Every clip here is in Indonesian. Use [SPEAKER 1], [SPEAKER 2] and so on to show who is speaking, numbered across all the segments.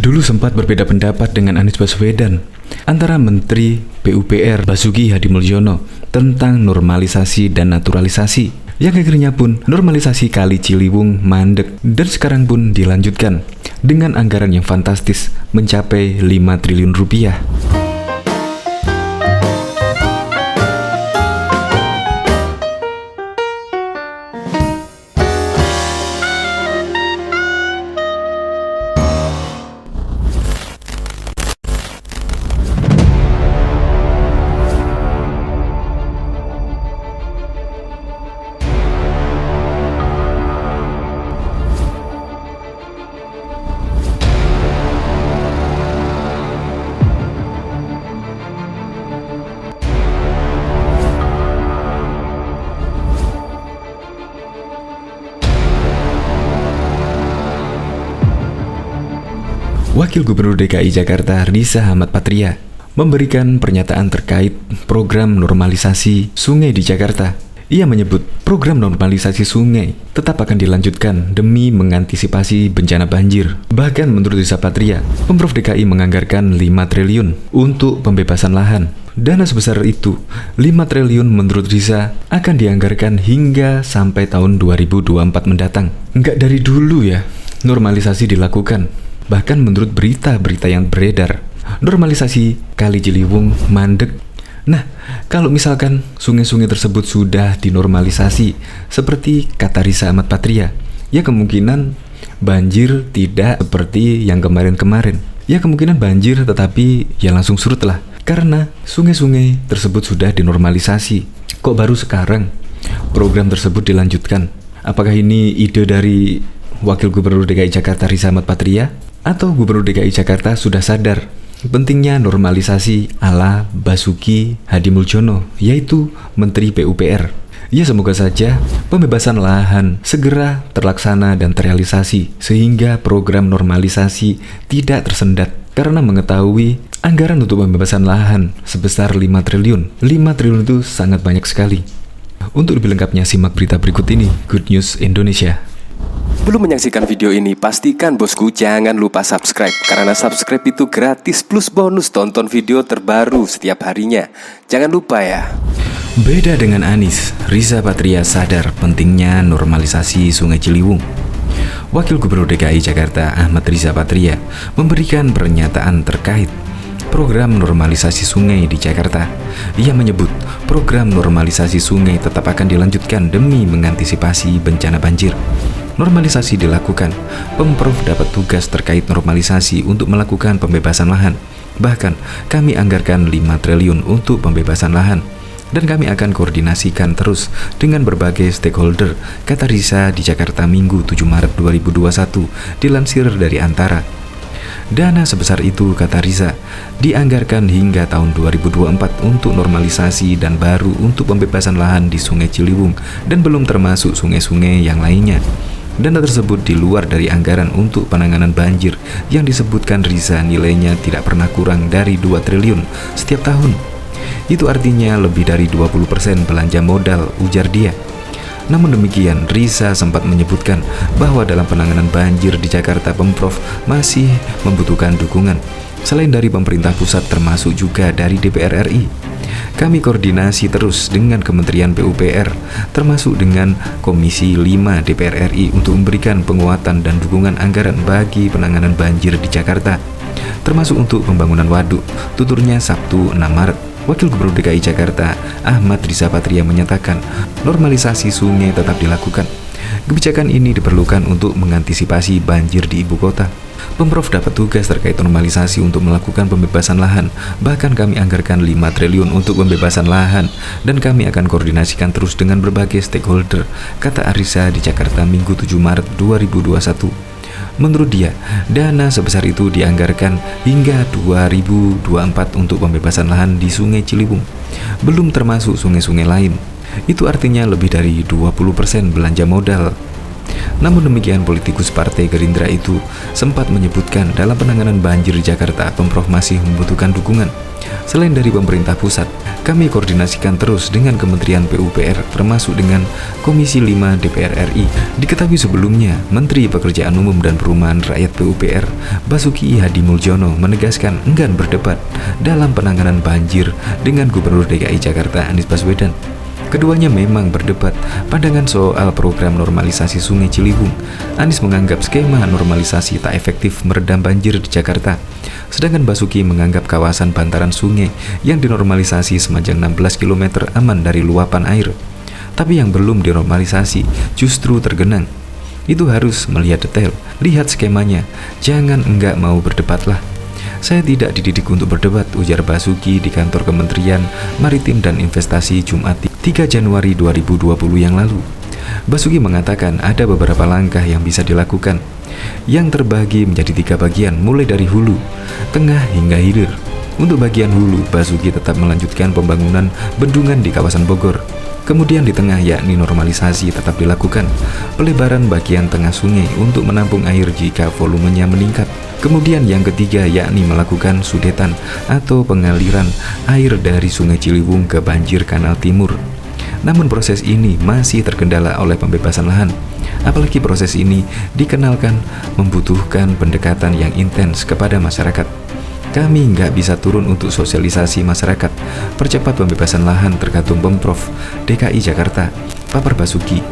[SPEAKER 1] Dulu sempat berbeda pendapat dengan Anies Baswedan antara Menteri PUPR Basuki Hadimulyono tentang normalisasi dan naturalisasi, yang akhirnya pun normalisasi Kali Ciliwung mandek dan sekarang pun dilanjutkan dengan anggaran yang fantastis mencapai 5 triliun rupiah. Wakil Gubernur DKI Jakarta Riza Ahmad Patria memberikan pernyataan terkait program normalisasi sungai di Jakarta. Ia menyebut program normalisasi sungai tetap akan dilanjutkan demi mengantisipasi bencana banjir. Bahkan menurut Riza Patria, Pemprov DKI menganggarkan 5 triliun untuk pembebasan lahan. Dana sebesar itu, 5 triliun menurut Riza akan dianggarkan hingga sampai tahun 2024 mendatang. Nggak dari dulu ya, normalisasi dilakukan. Bahkan menurut berita-berita yang beredar, normalisasi Kali Ciliwung mandek. Nah, kalau misalkan sungai-sungai tersebut sudah dinormalisasi, seperti kata Riza Ahmad Patria, ya kemungkinan banjir tidak seperti yang kemarin-kemarin. Ya kemungkinan banjir tetapi ya langsung surut lah, karena sungai-sungai tersebut sudah dinormalisasi. Kok baru sekarang program tersebut dilanjutkan? Apakah ini ide dari Wakil Gubernur DKI Jakarta Riza Ahmad Patria? Atau Gubernur DKI Jakarta sudah sadar pentingnya normalisasi ala Basuki Hadimulyono, yaitu Menteri PUPR. Ya semoga saja pembebasan lahan segera terlaksana dan terrealisasi, sehingga program normalisasi tidak tersendat. Karena mengetahui anggaran untuk pembebasan lahan sebesar 5 triliun. 5 triliun itu sangat banyak sekali. Untuk lebih lengkapnya simak berita berikut ini, Good News Indonesia.
[SPEAKER 2] Belum menyaksikan video ini, pastikan bosku jangan lupa subscribe. Karena subscribe itu gratis plus bonus tonton video terbaru setiap harinya. Jangan lupa ya.
[SPEAKER 1] Beda dengan Anies, Riza Patria sadar pentingnya normalisasi Sungai Ciliwung. Wakil Gubernur DKI Jakarta Ahmad Riza Patria memberikan pernyataan terkait program normalisasi sungai di Jakarta. Ia menyebut program normalisasi sungai tetap akan dilanjutkan demi mengantisipasi bencana banjir. Normalisasi dilakukan, Pemprov dapat tugas terkait normalisasi untuk melakukan pembebasan lahan. Bahkan, kami anggarkan 5 triliun untuk pembebasan lahan. Dan kami akan koordinasikan terus dengan berbagai stakeholder, kata Riza di Jakarta Minggu 7 Maret 2021, dilansir dari Antara. Dana sebesar itu, kata Riza, dianggarkan hingga tahun 2024 untuk normalisasi dan baru untuk pembebasan lahan di Sungai Ciliwung dan belum termasuk sungai-sungai yang lainnya. Dana tersebut di luar dari anggaran untuk penanganan banjir yang disebutkan Riza nilainya tidak pernah kurang dari 2 triliun setiap tahun. Itu artinya lebih dari 20% belanja modal, ujar dia. Namun demikian, Riza sempat menyebutkan bahwa dalam penanganan banjir di Jakarta, Pemprov masih membutuhkan dukungan selain dari pemerintah pusat termasuk juga dari DPR RI. Kami koordinasi terus dengan Kementerian PUPR termasuk dengan Komisi 5 DPR RI untuk memberikan penguatan dan dukungan anggaran bagi penanganan banjir di Jakarta, termasuk untuk pembangunan waduk, tuturnya Sabtu 6 Maret. Wakil Gubernur DKI Jakarta Ahmad Riza Patria menyatakan normalisasi sungai tetap dilakukan. Kebijakan ini diperlukan untuk mengantisipasi banjir di ibu kota. Pemprov dapat tugas terkait normalisasi untuk melakukan pembebasan lahan. Bahkan kami anggarkan 5 triliun untuk pembebasan lahan dan kami akan koordinasikan terus dengan berbagai stakeholder, kata Riza di Jakarta Minggu 7 Maret 2021. Menurut dia, dana sebesar itu dianggarkan hingga 2024 untuk pembebasan lahan di Sungai Ciliwung, belum termasuk sungai-sungai lain. Itu artinya lebih dari 20% belanja modal. Namun demikian, politikus Partai Gerindra itu sempat menyebutkan dalam penanganan banjir di Jakarta, Pemprov masih membutuhkan dukungan. Selain dari pemerintah pusat, kami koordinasikan terus dengan Kementerian PUPR termasuk dengan Komisi 5 DPR RI. Diketahui sebelumnya, Menteri Pekerjaan Umum dan Perumahan Rakyat PUPR, Basuki Hadimuljono menegaskan enggan berdebat dalam penanganan banjir dengan Gubernur DKI Jakarta Anies Baswedan. Keduanya memang berdebat pandangan soal program normalisasi Sungai Ciliwung. Anies menganggap skema normalisasi tak efektif meredam banjir di Jakarta, sedangkan Basuki menganggap kawasan bantaran sungai yang dinormalisasi sepanjang 16 km aman dari luapan air. Tapi yang belum dinormalisasi justru tergenang. Itu harus melihat detail, lihat skemanya, jangan enggak mau berdebatlah. Saya tidak dididik untuk berdebat, ujar Basuki di kantor Kementerian Maritim dan Investasi Jumat 3 Januari 2020 yang lalu. Basuki mengatakan ada beberapa langkah yang bisa dilakukan, yang terbagi menjadi 3 bagian, mulai dari hulu, tengah hingga hilir. Untuk bagian hulu, Basuki tetap melanjutkan pembangunan bendungan di kawasan Bogor. Kemudian di tengah, yakni normalisasi, tetap dilakukan pelebaran bagian tengah sungai untuk menampung air jika volumenya meningkat. Kemudian yang ketiga, yakni melakukan sudetan atau pengaliran air dari Sungai Ciliwung ke banjir Kanal Timur. Namun proses ini masih terkendala oleh pembebasan lahan. Apalagi proses ini dikenalkan membutuhkan pendekatan yang intens kepada masyarakat. Kami nggak bisa turun untuk sosialisasi masyarakat, percepat pembebasan lahan tergantung Pemprov DKI Jakarta, papar Basuki.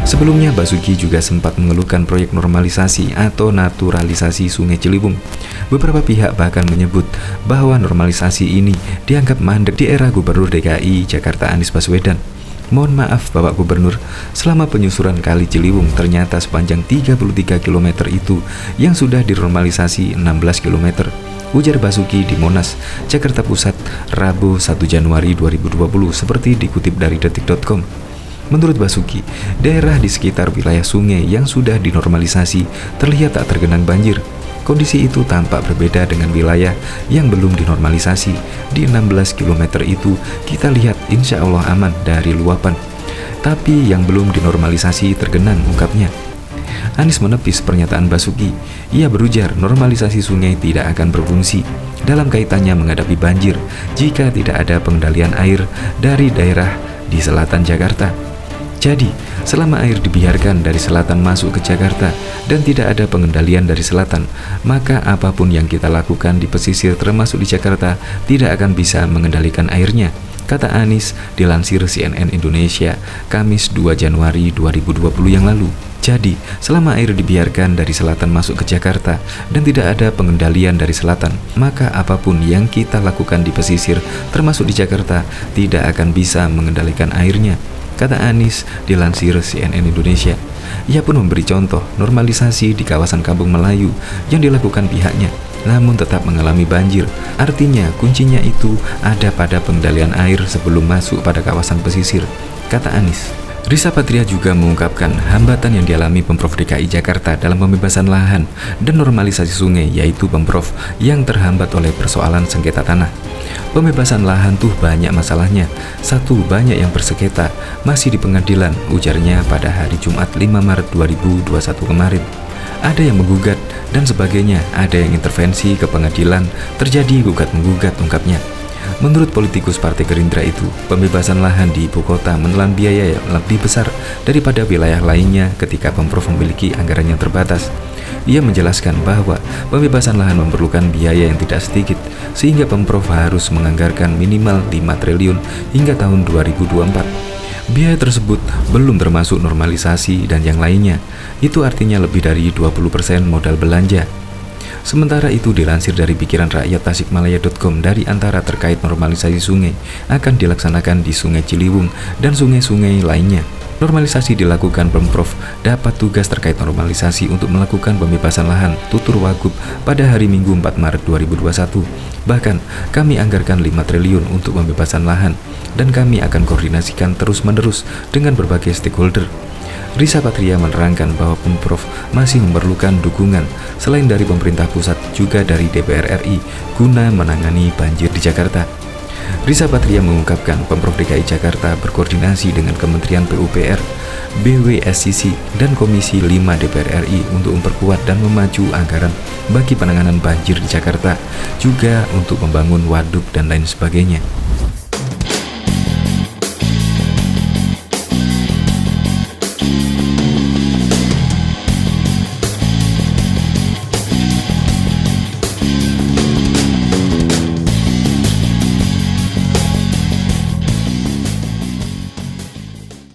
[SPEAKER 1] Sebelumnya Basuki juga sempat mengeluhkan proyek normalisasi atau naturalisasi Sungai Ciliwung. Beberapa pihak bahkan menyebut bahwa normalisasi ini dianggap mandek di era Gubernur DKI Jakarta Anies Baswedan. Mohon maaf Bapak Gubernur, selama penyusuran Kali Ciliwung ternyata sepanjang 33 km itu yang sudah dinormalisasi 16 km. Ujar Basuki di Monas, Jakarta Pusat, Rabu 1 Januari 2020 seperti dikutip dari detik.com. Menurut Basuki, daerah di sekitar wilayah sungai yang sudah dinormalisasi terlihat tak tergenang banjir. Kondisi itu tampak berbeda dengan wilayah yang belum dinormalisasi. Di 16 km itu kita lihat insya Allah aman dari luapan. Tapi yang belum dinormalisasi tergenang, ungkapnya. Anies menepis pernyataan Basuki. Ia berujar normalisasi sungai tidak akan berfungsi dalam kaitannya menghadapi banjir jika tidak ada pengendalian air dari daerah di selatan Jakarta. Jadi, selama air dibiarkan dari selatan masuk ke Jakarta dan tidak ada pengendalian dari selatan, maka apapun yang kita lakukan di pesisir termasuk di Jakarta tidak akan bisa mengendalikan airnya, kata Anies dilansir CNN Indonesia, Kamis 2 Januari 2020 yang lalu. Jadi, selama air dibiarkan dari selatan masuk ke Jakarta dan tidak ada pengendalian dari selatan, maka apapun yang kita lakukan di pesisir termasuk di Jakarta tidak akan bisa mengendalikan airnya, kata Anies dilansir CNN Indonesia. Ia pun memberi contoh normalisasi di kawasan Kampung Melayu yang dilakukan pihaknya, namun tetap mengalami banjir. Artinya kuncinya itu ada pada pengendalian air sebelum masuk pada kawasan pesisir, kata Anies. Risa Patria juga mengungkapkan hambatan yang dialami Pemprov DKI Jakarta dalam pembebasan lahan dan normalisasi sungai, yaitu Pemprov yang terhambat oleh persoalan sengketa tanah. Pembebasan lahan tuh banyak masalahnya. Satu, banyak yang bersengketa masih di pengadilan, ujarnya pada hari Jumat 5 Maret 2021 kemarin. Ada yang menggugat dan sebagainya, ada yang intervensi ke pengadilan, terjadi gugat-menggugat, ungkapnya. Menurut politikus Partai Gerindra itu, pembebasan lahan di ibu kota menelan biaya yang lebih besar daripada wilayah lainnya ketika Pemprov memiliki anggaran yang terbatas. Ia menjelaskan bahwa pembebasan lahan memerlukan biaya yang tidak sedikit, sehingga Pemprov harus menganggarkan minimal 5 triliun hingga tahun 2024. Biaya tersebut belum termasuk normalisasi dan yang lainnya. Itu artinya lebih dari 20% modal belanja. Sementara itu dilansir dari pikiran rakyat Tasikmalaya.com, dari antara terkait normalisasi sungai akan dilaksanakan di Sungai Ciliwung dan sungai-sungai lainnya. Normalisasi dilakukan Pemprov dapat tugas terkait normalisasi untuk melakukan pembebasan lahan tutur wagub pada hari Minggu 4 Maret 2021. Bahkan kami anggarkan 5 triliun untuk pembebasan lahan dan kami akan koordinasikan terus-menerus dengan berbagai stakeholder. Risa Patria menerangkan bahwa Pemprov masih memerlukan dukungan selain dari pemerintah pusat juga dari DPR RI guna menangani banjir di Jakarta. Risa Patria mengungkapkan Pemprov DKI Jakarta berkoordinasi dengan Kementerian PUPR BWSCC, dan Komisi 5 DPR RI untuk memperkuat dan memacu anggaran bagi penanganan banjir di Jakarta, juga untuk membangun waduk dan lain sebagainya.